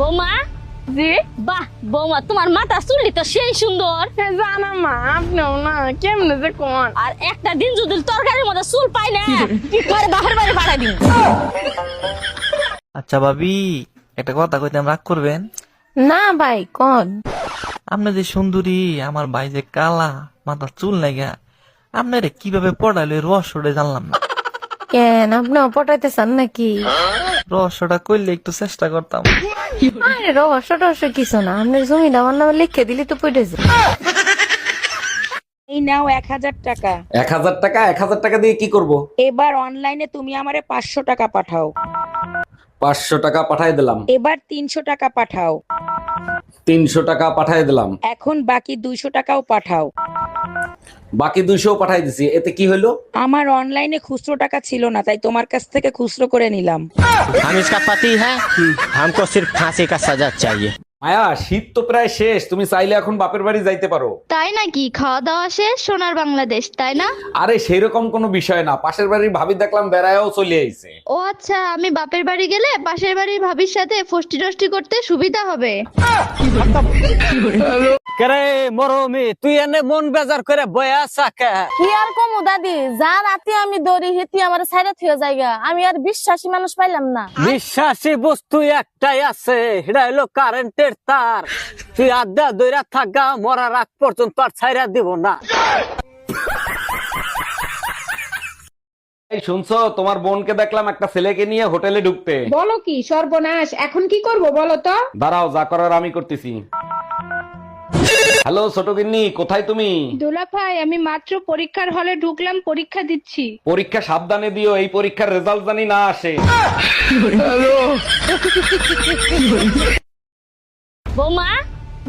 বৌমা, জি বাহ বৌমা, তোমার মাথা চুলটি তো সেই সুন্দর। জানা মা, আপনিও না কেমনে যে কোন। আর একটা দিন যদি তরকারির মধ্যে চুল পাই না, কি করে বাপের বাড়ি ভাড়া দিন। আচ্ছা ভাবি, একটা কথা কইতে রাগ করবেন? না ভাই কোন। আপনি যে সুন্দরী, আমার ভাই যে কালা, মাথার চুল নাইগা, আপনারে কিভাবে পড়াইলো এই রহস্যটা জানলাম না। কেন আপনিও পটাইতে চান নাকি? রহস্যটা করলে একটু চেষ্টা করতাম। আরে রহস্য কিছু না, আপনার জমিটা আমার নামে লিখে দিলি তো পড়ে যায়। এই নাও 1000 টাকা। 1000 টাকা? 1000 টাকা দিয়ে কি করব? এবার অনলাইনে তুমি আমারে 500 টাকা পাঠাও। 500 টাকা পাঠাই দিলাম। এবার 300 টাকা পাঠাও। 300 টাকা পাঠাই দিলাম। এখন বাকি 200 টাকাও পাঠাও। বাকি 200 পাঠাই দিছি, এতে কি হলো? আমার অনলাইনে খুচরো টাকা ছিল না, তাই তোমার কাছ থেকে খুচরো করে নিলাম। हम इसका पति है, हमको सिर्फ फांसी का सजा चाहिए। মায়া, শীত তো প্রায় শেষ, তুমি চাইলে এখন বাপের বাড়ি যাইতে পারো। তাই নাকি? খাওয়া দাওয়া শেষ, সোনার বাংলাদেশ, তাই না? আরে সেরকম কোনো বিষয় না, পাশের বাড়ির ভাবি দেখলাম বেড়ায়ও চলে আইছে। ও আচ্ছা, আমি বাপের বাড়ি গেলে পাশের বাড়ির ভাবির সাথে ফষ্টি নষ্টি করতে সুবিধা হবে। करे মরমি, তুই এনে মন বেজার করে বয়া সাকে। কি আর কমু দাদি, যা রাতে আমি দড়ি হেতি আমার সাইডে থিয়ে জায়গা, আমি আর বিশ্বাসী মানুষ পাইলাম না। বিশ্বাসী বস্তু একটাই আছে, সেটা হলো কারেন্টের তার। তুই আড্ডা দইরা থাকা, মরার আগ পর্যন্ত আর ছাইরা দিব না। এই শুনছো, তোমার বোনকে দেখলাম একটা ছেলেকে নিয়ে হোটেলে ঢুকতে। বলো কি সর্বনাশ, এখন কি করব বলো তো? দাঁড়াও, যা করার আমি করতেছি। হ্যালো ছোট গিন্নি, কোথায় তুমি? দোলা ভাই, আমি মাত্র পরীক্ষার হলে ঢুকলাম, পরীক্ষা দিচ্ছি। পরীক্ষা সাবধানে দিও, এই পরীক্ষার রেজাল্ট জানি না আসে। বৌমা,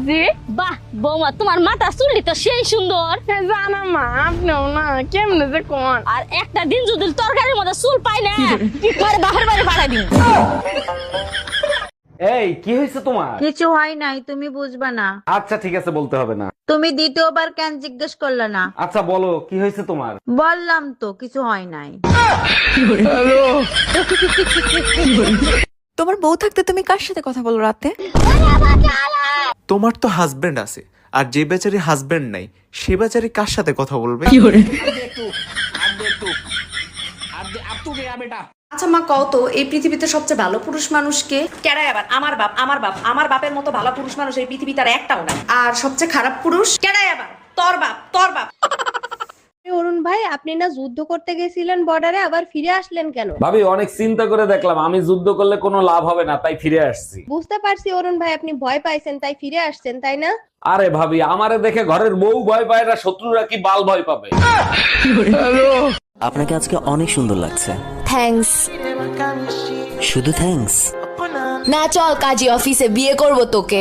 জি বাহ বৌমা, তোমার মাথা চুলটি তো সেই সুন্দর। জানা মা, আপনিও না কেমনে যে কোন। আর একটা দিন যদি তরকারির মধ্যে চুল পাই না, কি করে বাপের বাড়ি ভাড়া দিন। এই কি হয়েছে তোমার? কিছু হয় নাই, তুমি বুঝবা না। আচ্ছা ঠিক আছে, বলতে হবে না। তুমি দ্বিতীয়বার কেন জিজ্ঞেস করলে না? আচ্ছা বলো, কি হয়েছে তোমার? বললাম তো কিছু হয় নাই। তোমার বউ থাকতে তুমি কার সাথে কথা বলো রাতে? তোমার তো হাজবেন্ড আছে, আর যে বেচারি হাজবেন্ড নাই সে বেচারি কার সাথে কথা বলবে? আচ্ছা মা, কও তো এই পৃথিবীতে সবচেয়ে ভালো পুরুষ মানুষকে? কেডাই আবার? আমার বাপ। আমার বাপ, আমার বাপের মতো ভালো পুরুষ মানুষ এই পৃথিবীতে আর একটাও নাই। আর সবচেয়ে খারাপ পুরুষ? কেডাই আবার? তোর বাপ, তোর বাপ। অরুণ ভাই, আপনি না যুদ্ধ করতে গেছিলেন বর্ডারে, আবার ফিরে আসলেন কেন? ভাবি, অনেক চিন্তা করে দেখলাম আমি যুদ্ধ করলে কোনো লাভ হবে না, তাই ফিরে আসছি। বুঝতে পারছি অরুণ ভাই, আপনি ভয় পাইছেন তাই ফিরে আসছেন, তাই না? আরে ভাবি, আমারে দেখে ঘরের বউ ভয় পায় না, শত্রুরা কি বাল ভয় পাবে? আপনাকে আজকে অনেক সুন্দর লাগছে। থ্যাঙ্কস। শুধু থ্যাঙ্কস? না, চল কাজী অফিসে, বিয়ে করব তোকে।